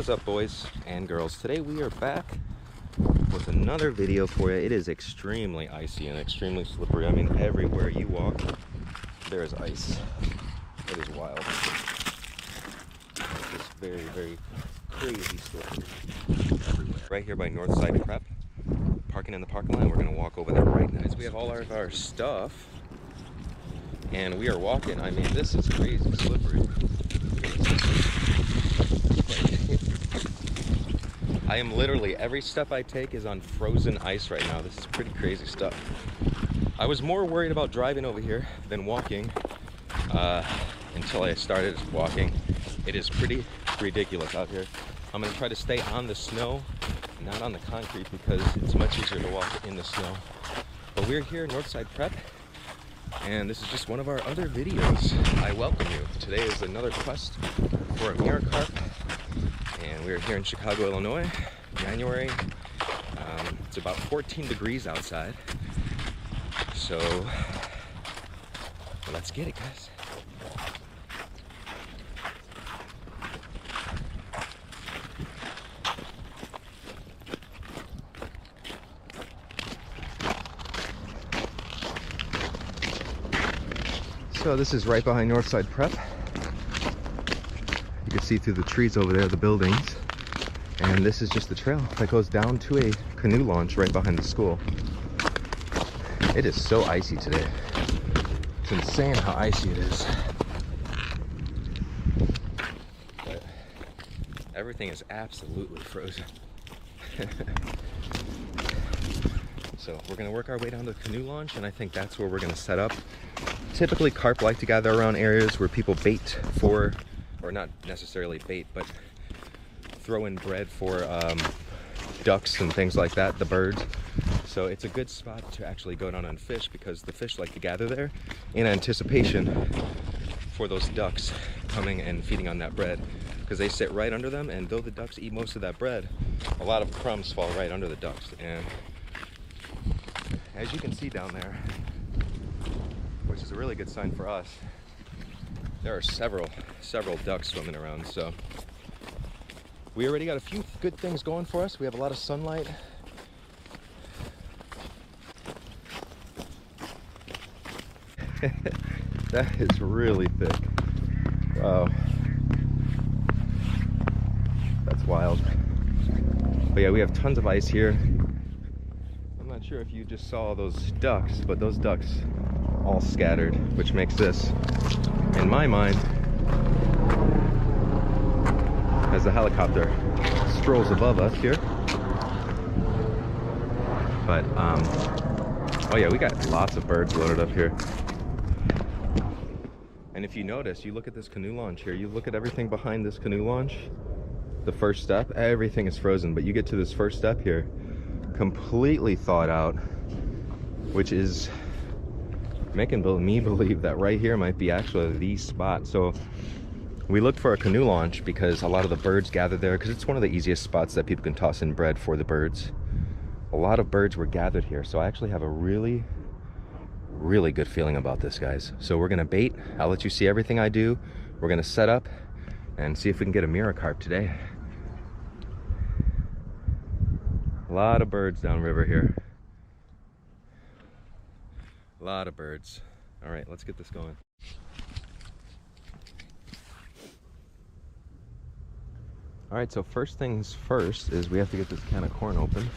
What is up, boys and girls? Today we are back with another video for you. It is extremely icy and extremely slippery. I mean, everywhere you walk there is ice. It is wild. It's just very, very crazy slippery everywhere. Right here by Northside Prep, parking in the parking lot. We're gonna walk over there right now. We have all of our stuff and we are walking. I mean, this is crazy slippery. I am literally, every step I take is on frozen ice right now. This is pretty crazy stuff. I was more worried about driving over here than walking until I started walking. It is pretty ridiculous out here. I'm gonna try to stay on the snow, not on the concrete, because it's much easier to walk in the snow. But we're here at Northside Prep, and this is just one of our other videos. I welcome you. Today is another quest for a mirror carp. And we're here in Chicago, Illinois, January. It's about 14 degrees outside. So let's get it, guys. So this is right behind Northside Prep. You can see through the trees over there, the buildings. And this is just the trail that goes down to a canoe launch right behind the school. It is so icy today. It's insane how icy it is. But everything is absolutely frozen. So we're gonna work our way down to the canoe launch, and I think that's where we're gonna set up. Typically carp like to gather around areas where people bait for, or not necessarily bait, but throw in bread for ducks and things like that, the birds. So it's a good spot to actually go down and fish, because the fish like to gather there in anticipation for those ducks coming and feeding on that bread, because they sit right under them, and though the ducks eat most of that bread, a lot of crumbs fall right under the ducks. And as you can see down there, which is a really good sign for us, there are several ducks swimming around. So we already got a few good things going for us. We have a lot of sunlight. That is really thick. Wow. That's wild. But yeah, we have tons of ice here. I'm not sure if you just saw those ducks, but those ducks all scattered, which makes this, in my mind, as the helicopter strolls above us here. But oh yeah, we got lots of birds loaded up here. And if you notice, you look at this canoe launch here, you look at everything behind this canoe launch, the first step, everything is frozen, but you get to this first step here, completely thawed out, which is making me believe that right here might be actually the spot. So we looked for a canoe launch because a lot of the birds gather there, because it's one of the easiest spots that people can toss in bread for the birds. A lot of birds were gathered here, so I actually have a really good feeling about this, guys. So we're gonna bait. I'll let you see everything I do. We're gonna set up and see if we can get a mirror carp today. A lot of birds downriver here. A lot of birds. All right, let's get this going. All right, so first things first is we have to get this can of corn open.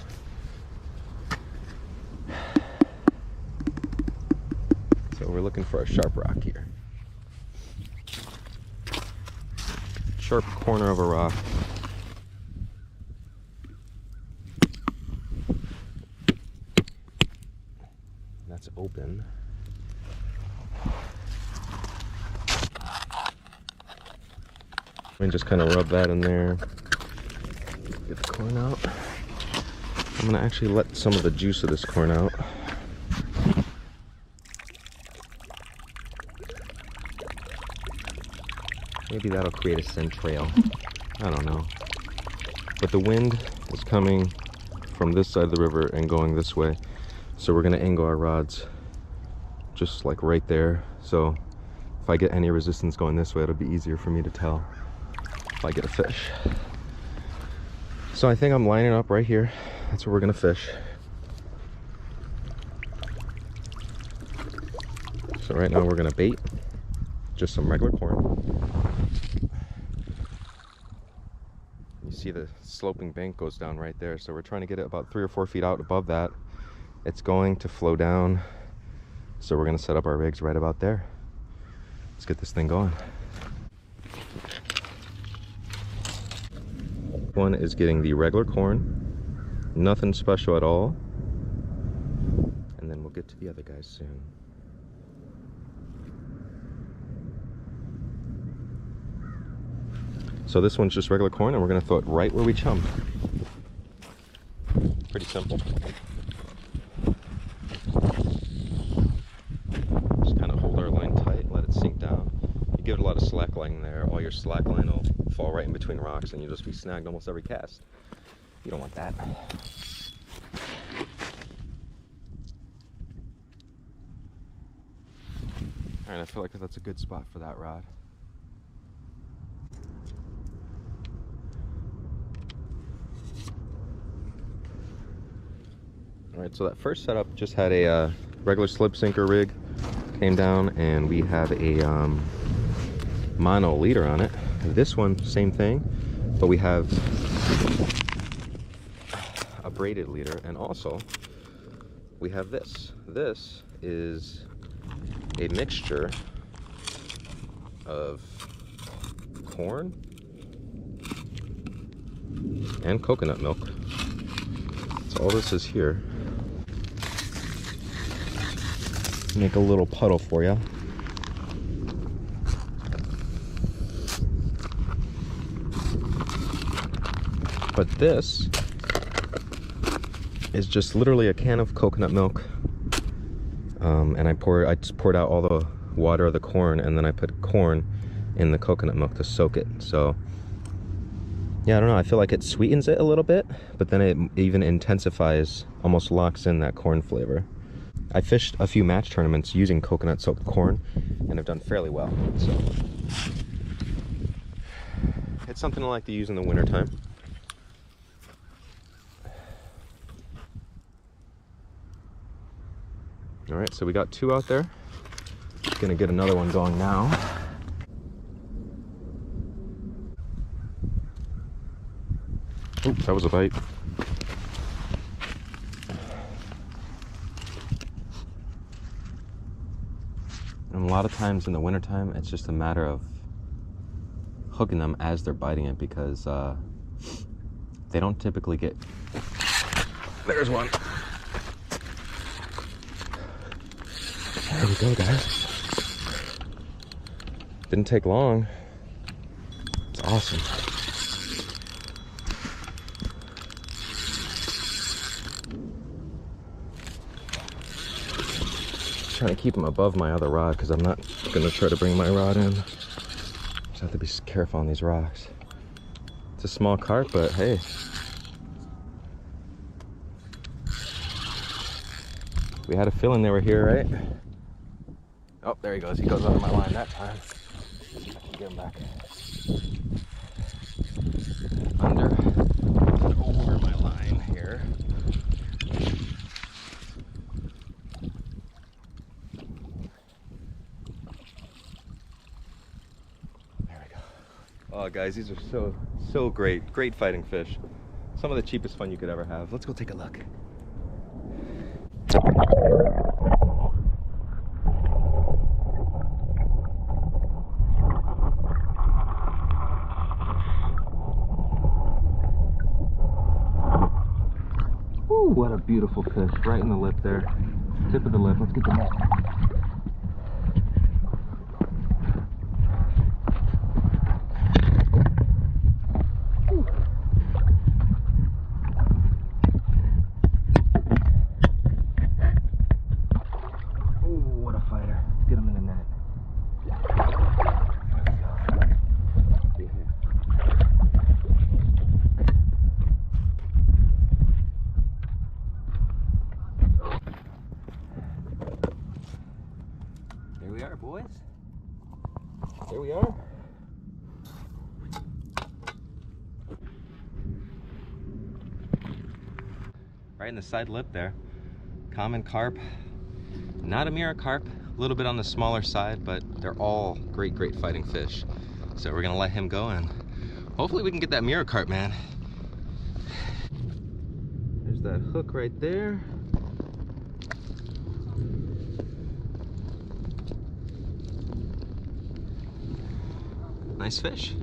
So we're looking for a sharp rock here. Sharp corner of a rock. That's open. And just kind of rub that in there. Get the corn out. I'm gonna actually let some of the juice of this corn out. Maybe that'll create a scent trail. I don't know. But the wind is coming from this side of the river and going this way. So we're gonna angle our rods just like right there. So if I get any resistance going this way, it'll be easier for me to tell if I get a fish. So I think I'm lining up right here. That's where we're gonna fish. So right now we're gonna bait just some regular corn. You see the sloping bank goes down right there. So we're trying to get it about 3 or 4 feet out above that. It's going to flow down. So we're gonna set up our rigs right about there. Let's get this thing going. One is getting the regular corn, nothing special at all. And then we'll get to the other guys soon. So this one's just regular corn, and we're gonna throw it right where we chum. Pretty simple. Just kind of hold our line tight, let it sink down. You give it a lot of slack line there, all your slack line will fall right in between rocks and you'll just be snagged almost every cast. You don't want that. Alright, I feel like that's a good spot for that rod. Alright, so that first setup just had a regular slip sinker rig. Came down and we have a mono leader on it. This one, same thing, but we have a braided leader, and also we have this. This is a mixture of corn and coconut milk. So all this is here. Make a little puddle for you. But this is just literally a can of coconut milk, and I just poured out all the water of the corn, and then I put corn in the coconut milk to soak it. So yeah, I don't know, I feel like it sweetens it a little bit, but then it even intensifies, almost locks in that corn flavor. I fished a few match tournaments using coconut soaked corn and have done fairly well. So it's something I like to use in the wintertime. All right, so we got 2 out there. Gonna get another one going now. Oops, that was a bite. And a lot of times in the wintertime, it's just a matter of hooking them as they're biting it, because they don't typically get... There's one. There we go, guys. Didn't take long. It's awesome. Trying to keep them above my other rod because I'm not going to try to bring my rod in. Just have to be careful on these rocks. It's a small carp, but hey. We had a feeling they were here, right? Oh, there he goes. He goes under my line that time. I can get him back. Under and over my line here. There we go. Oh, guys, these are so great. Great fighting fish. Some of the cheapest fun you could ever have. Let's go take a look. What a beautiful fish, right in the lip there. Tip of the lip. Let's get the net. Ooh, what a fighter. Let's get him in the net. right in the side lip there. Common carp, not a mirror carp, a little bit on the smaller side, but they're all great fighting fish. So we're gonna let him go and hopefully we can get that mirror carp, man. There's that hook right there. Nice fish.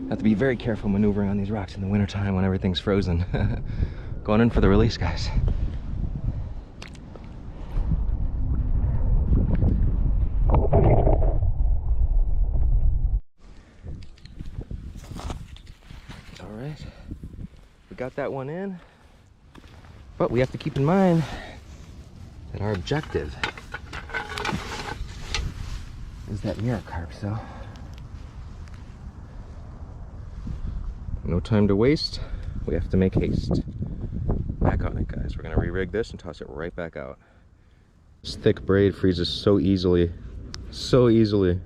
Have to be very careful maneuvering on these rocks in the wintertime when everything's frozen. Going in for the release, guys. All right, we got that one in, but we have to keep in mind that our objective is that mirror carp, so no time to waste. We have to make haste. Back on it, guys. We're gonna re-rig this and toss it right back out. This thick braid freezes so easily. So easily.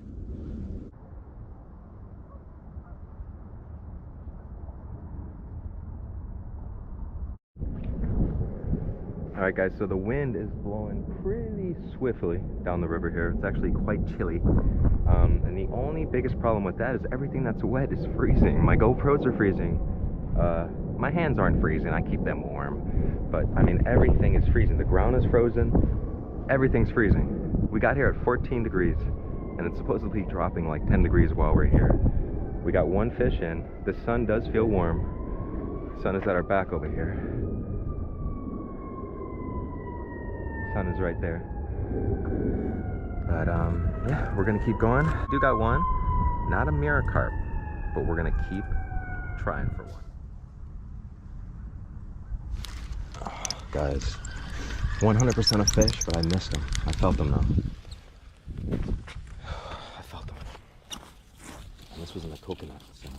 All right, guys, so the wind is blowing pretty swiftly down the river here. It's actually quite chilly. And the only biggest problem with that is everything that's wet is freezing. My GoPros are freezing. My hands aren't freezing. I keep them warm. But, I mean, everything is freezing. The ground is frozen. Everything's freezing. We got here at 14 degrees, and it's supposedly dropping like 10 degrees while we're here. We got one fish in. The sun does feel warm. The sun is at our back over here. Sun is right there. But yeah, we're gonna keep going. Do got one, not a mirror carp, but we're gonna keep trying for one. Oh, guys, 100% a fish, but I missed them. I felt them though. I felt them. And this was in a coconut. So.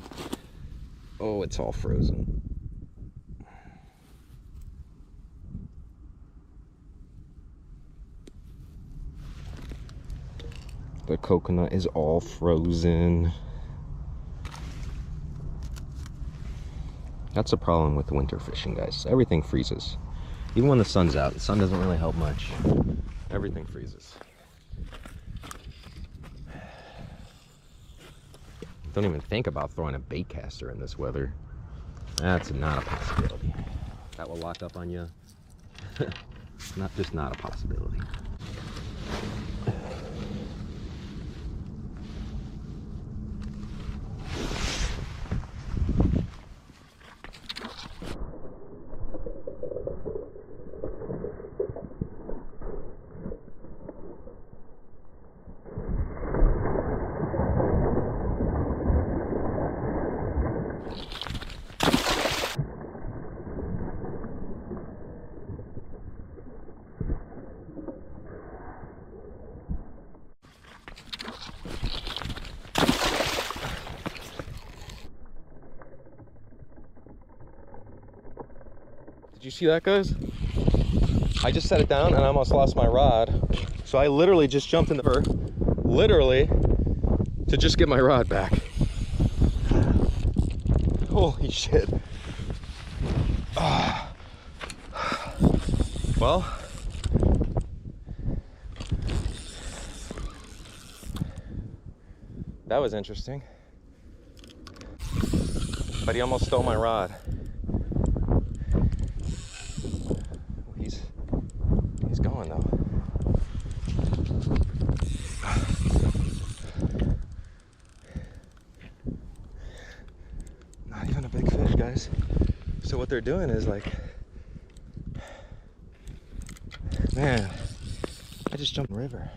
Oh, it's all frozen. The coconut is all frozen. That's a problem with winter fishing, guys. Everything freezes. Even when the sun's out, the sun doesn't really help much. Everything freezes. Don't even think about throwing a bait caster in this weather. That's not a possibility. That will lock up on you. Not a possibility. Did you see that, guys? I just set it down and I almost lost my rod. So I literally just jumped in the river, literally, to just get my rod back. Holy shit. Well, that was interesting. But he almost stole my rod. He's going though. Not even a big fish, guys. So what they're doing is like, man, I just jumped in the river.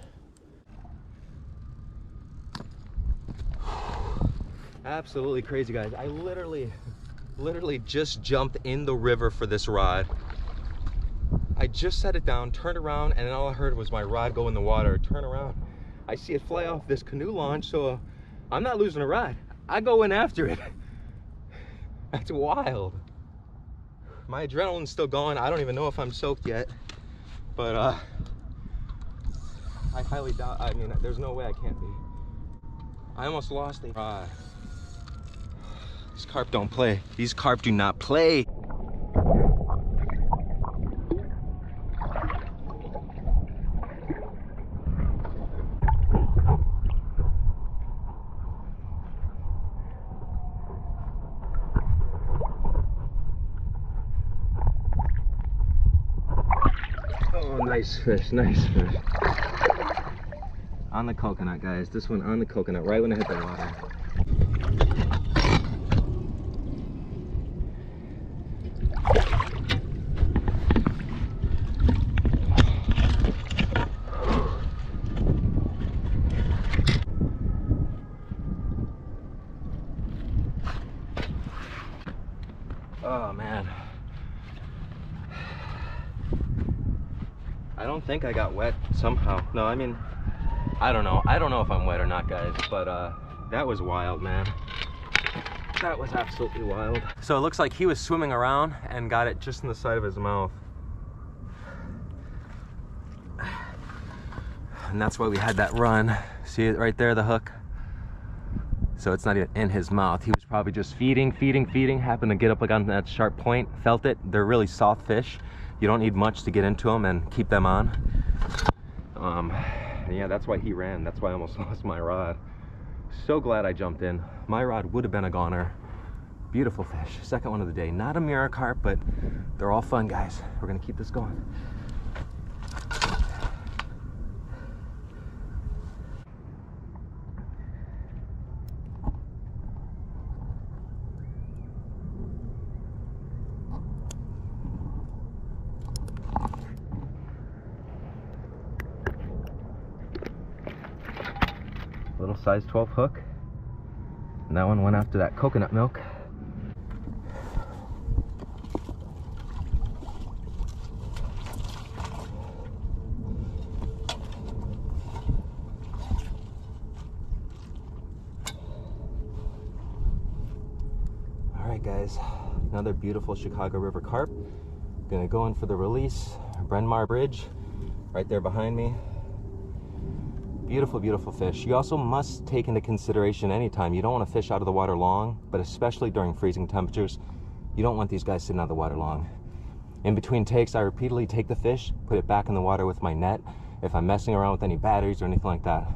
Absolutely crazy, guys. I literally just jumped in the river for this rod. I just set it down, turned around, and then all I heard was my rod go in the water. Turn around, I see it fly off this canoe launch, so I'm not losing a rod. I go in after it. That's wild. My adrenaline's still going. I don't even know if I'm soaked yet, but I highly doubt, I mean, there's no way I can't be. I almost lost a rod. These carp don't play. These carp do not play. Oh, nice fish, nice fish. On the coconut, guys. This one on the coconut, right when I hit the water. Oh man. I don't think I got wet somehow. No, I mean, I don't know. I don't know if I'm wet or not, guys, but that was wild, man. That was absolutely wild. So it looks like he was swimming around and got it just in the side of his mouth. And that's why we had that run. See it right there, the hook? So it's not even in his mouth. He was probably just feeding, happened to get up like on that sharp point, felt it. They're really soft fish. You don't need much to get into them and keep them on. Yeah, that's why he ran. That's why I almost lost my rod. So glad I jumped in. My rod would have been a goner. Beautiful fish. Second one of the day. Not a mirror carp, but they're all fun, guys. We're gonna keep this going. Little size 12 hook, and that one went after that coconut milk. All right, guys, another beautiful Chicago River carp. Gonna go in for the release. Bryn Mawr Bridge right there behind me. Beautiful, beautiful fish. You also must take into consideration anytime you don't want to fish out of the water long, but especially during freezing temperatures, you don't want these guys sitting out of the water long. In between takes, I repeatedly take the fish, put it back in the water with my net. If I'm messing around with any batteries or anything like that,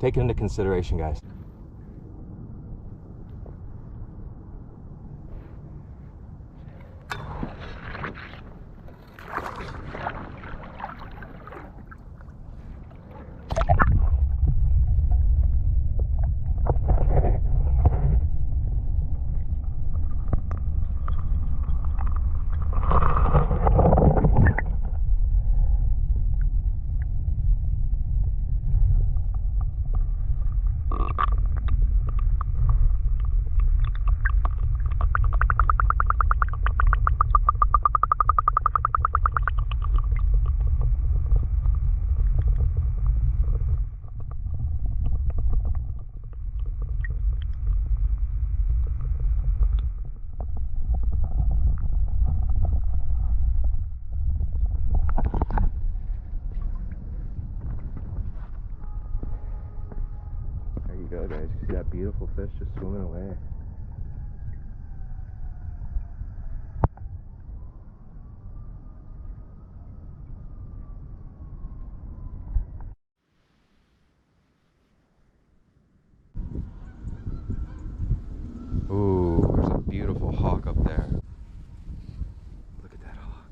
take it into consideration, guys. Go, guys. You see that beautiful fish just swimming away. Ooh, there's a beautiful hawk up there. Look at that hawk.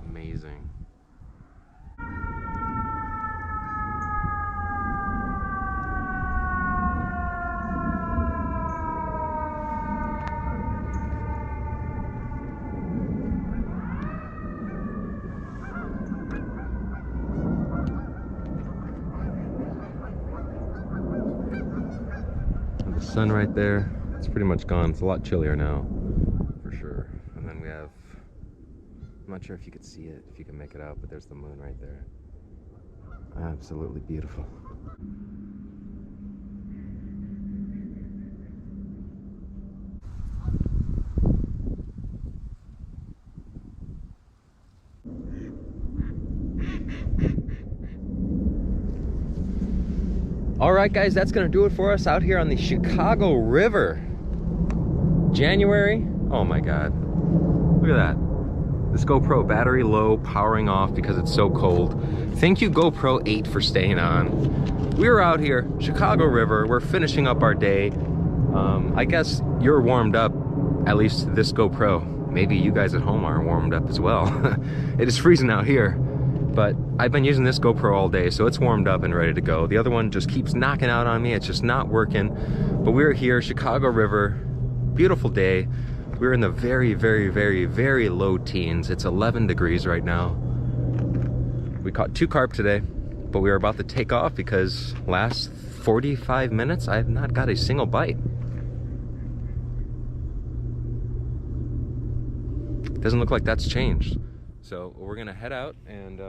Amazing. The sun right there, it's pretty much gone. It's a lot chillier now, for sure. And then we have I'm not sure if you could see it, if you can make it out, but there's the moon right there. Absolutely beautiful. All right, guys, that's gonna do it for us out here on the Chicago River. January, oh my God, look at that. This GoPro battery low, powering off because it's so cold. Thank you GoPro 8 for staying on. We're out here, Chicago River, we're finishing up our day. I guess you're warmed up, at least this GoPro. Maybe you guys at home are warmed up as well. It is freezing out here. But I've been using this GoPro all day, so it's warmed up and ready to go. The other one just keeps knocking out on me. It's just not working. But we're here, Chicago River, beautiful day. We're in the very, very, very, very low teens. It's 11 degrees right now. We caught 2 carp today, but we are about to take off because last 45 minutes, I have not got a single bite. Doesn't look like that's changed. So we're gonna head out, and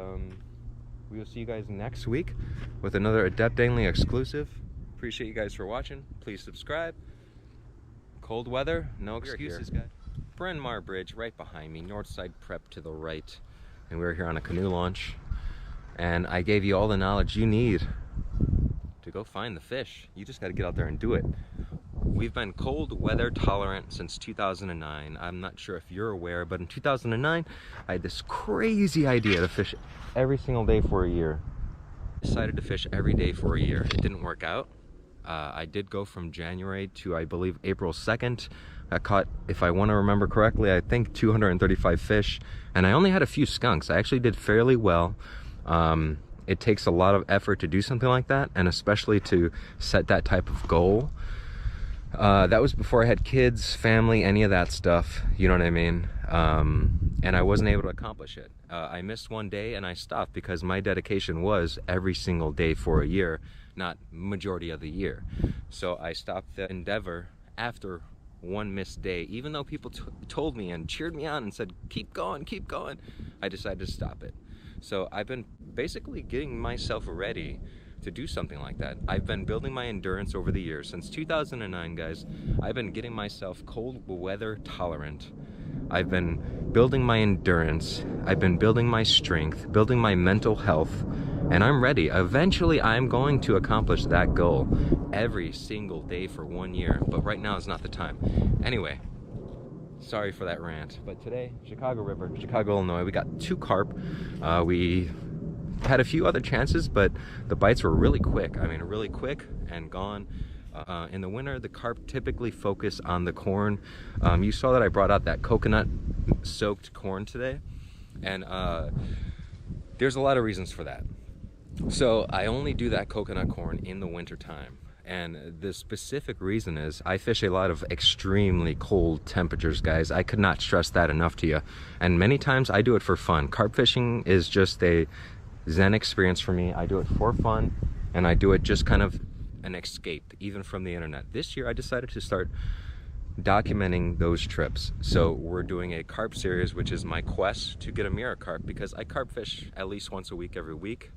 we will see you guys next week with another Adept Angling exclusive. Appreciate you guys for watching. Please subscribe. Cold weather, no excuses, guys. Bryn Mawr Bridge right behind me, Northside Prep to the right, and we're here on a canoe launch. And I gave you all the knowledge you need to go find the fish. You just got to get out there and do it. We've been cold weather tolerant since 2009. I'm not sure if you're aware, but in 2009, I had this crazy idea to fish every single day for a year. I decided to fish every day for a year. It didn't work out. I did go from January to, I believe, April 2nd. I caught, if I want to remember correctly, I think 235 fish, and I only had a few skunks. I actually did fairly well. It takes a lot of effort to do something like that, and especially to set that type of goal. That was before I had kids, family, any of that stuff, you know what I mean? And I wasn't able to accomplish it. I missed one day and I stopped because my dedication was every single day for a year, not majority of the year. So I stopped the endeavor after one missed day. Even though people told me and cheered me on and said, keep going, I decided to stop it. So I've been basically getting myself ready to do something like that. I've been building my endurance over the years. Since 2009, guys, I've been getting myself cold weather tolerant. I've been building my endurance. I've been building my strength, building my mental health, and I'm ready. Eventually, I'm going to accomplish that goal every single day for 1 year, but right now is not the time. Anyway, sorry for that rant, but today, Chicago River, Chicago, Illinois, we got 2 carp. We had a few other chances, but the bites were really quick. I mean, really quick and gone. In the winter, the carp typically focus on the corn. You saw that I brought out that coconut soaked corn today, and there's a lot of reasons for that. So I only do that coconut corn in the winter time, and the specific reason is I fish a lot of extremely cold temperatures, guys. I could not stress that enough to you, and many times I do it for fun. Carp fishing is just a zen experience for me. I do it for fun, and I do it just kind of an escape, even from the internet. This year I decided to start documenting those trips. So we're doing a carp series, which is my quest to get a mirror carp, because I carp fish at least once a week, every week,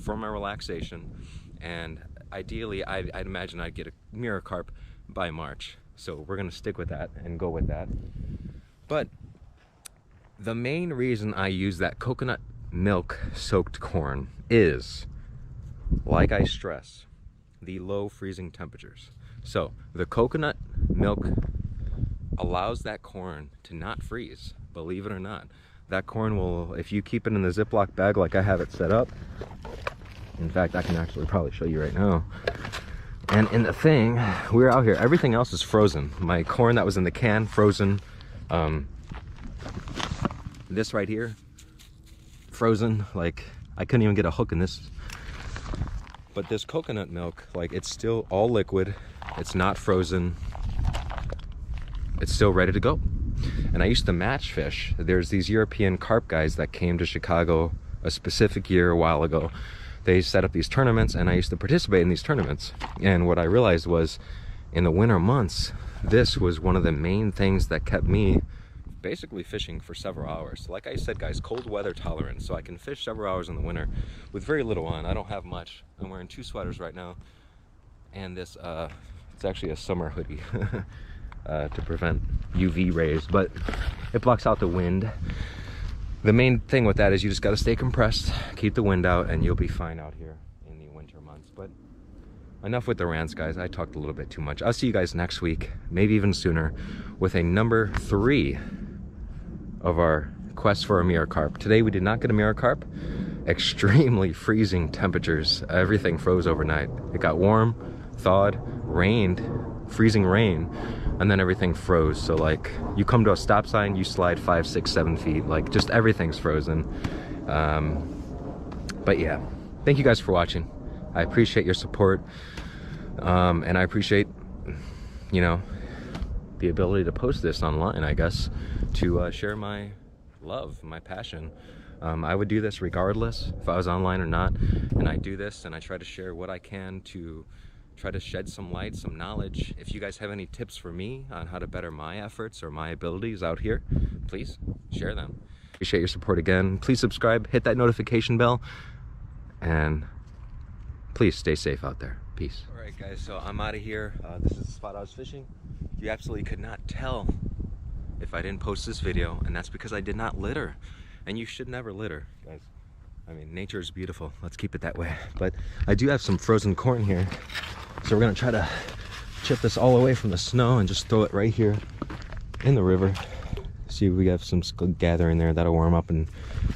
for my relaxation. And ideally, I'd imagine I'd get a mirror carp by March. So we're gonna stick with that and go with that. But the main reason I use that coconut milk soaked corn is, like I stress, the low freezing temperatures. So the coconut milk allows that corn to not freeze, believe it or not. That corn will, if you keep it in the Ziploc bag like I have it set up, in fact, I can actually probably show you right now. And in the thing, we're out here, everything else is frozen. My corn that was in the can, frozen. This right here, frozen. Like, I couldn't even get a hook in this. But this coconut milk, like, it's still all liquid. It's not frozen. It's still ready to go. And I used to match fish. There's these European carp guys that came to Chicago a specific year a while ago. They set up these tournaments, and I used to participate in these tournaments. And what I realized was, in the winter months, this was one of the main things that kept me basically fishing for several hours. Like I said, guys, cold weather tolerance, so I can fish several hours in the winter with very little on. I don't have much. I'm wearing 2 sweaters right now, and this it's actually a summer hoodie to prevent UV rays, but it blocks out the wind. The main thing with that is you just got to stay compressed, keep the wind out, and you'll be fine out here in the winter months. But enough with the rants, guys. I talked a little bit too much. I'll see you guys next week, maybe even sooner, with a number 3 of our quest for a mirror carp. Today we did not get a mirror carp. Extremely freezing temperatures. Everything froze overnight. It got warm, thawed, rained, freezing rain, and then everything froze. So like, you come to a stop sign, you slide 5, 6, 7 feet. Like, just everything's frozen. But yeah, thank you guys for watching. I appreciate your support, and I appreciate, you know, the ability to post this online, I guess, to share my love, my passion. I would do this regardless if I was online or not, and I do this and I try to share what I can to try to shed some light, some knowledge. If you guys have any tips for me on how to better my efforts or my abilities out here, please share them. Appreciate your support again. Please subscribe, hit that notification bell, and please stay safe out there. Peace. All right, guys, so I'm out of here. This is the spot I was fishing. You absolutely could not tell if I didn't post this video, and that's because I did not litter. And you should never litter, guys. I mean, nature is beautiful. Let's keep it that way. But I do have some frozen corn here, so we're gonna try to chip this all away from the snow and just throw it right here in the river. See if we have some gathering there that'll warm up, and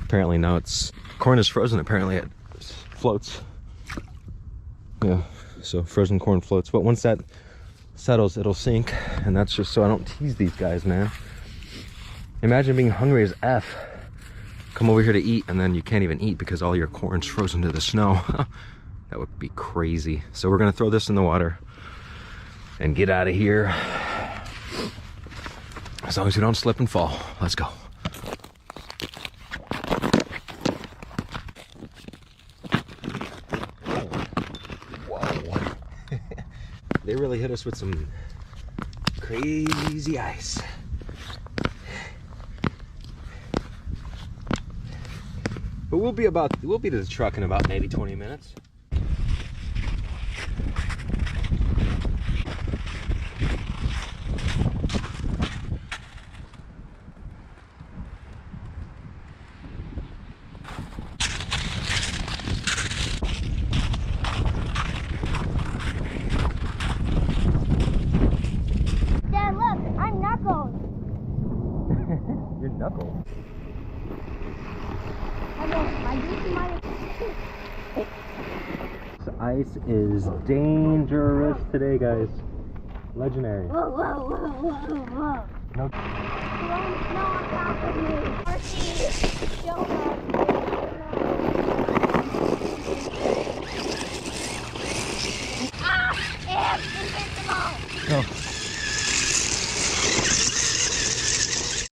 apparently now corn is frozen. Apparently it floats. Yeah, so frozen corn floats, but once that settles, it'll sink, and that's just so I don't tease these guys, man. Imagine being hungry as F, come over here to eat, and then you can't even eat because all your corn's frozen to the snow. That would be crazy. So we're gonna throw this in the water and get out of here, as long as we don't slip and fall. Let's go. They really hit us with some crazy ice. But we'll be to the truck in about maybe 20 minutes. Your knuckle. This ice is dangerous today, guys. Legendary. Whoa, whoa, whoa, whoa, whoa. No. Don't on top of me. Archie, show up.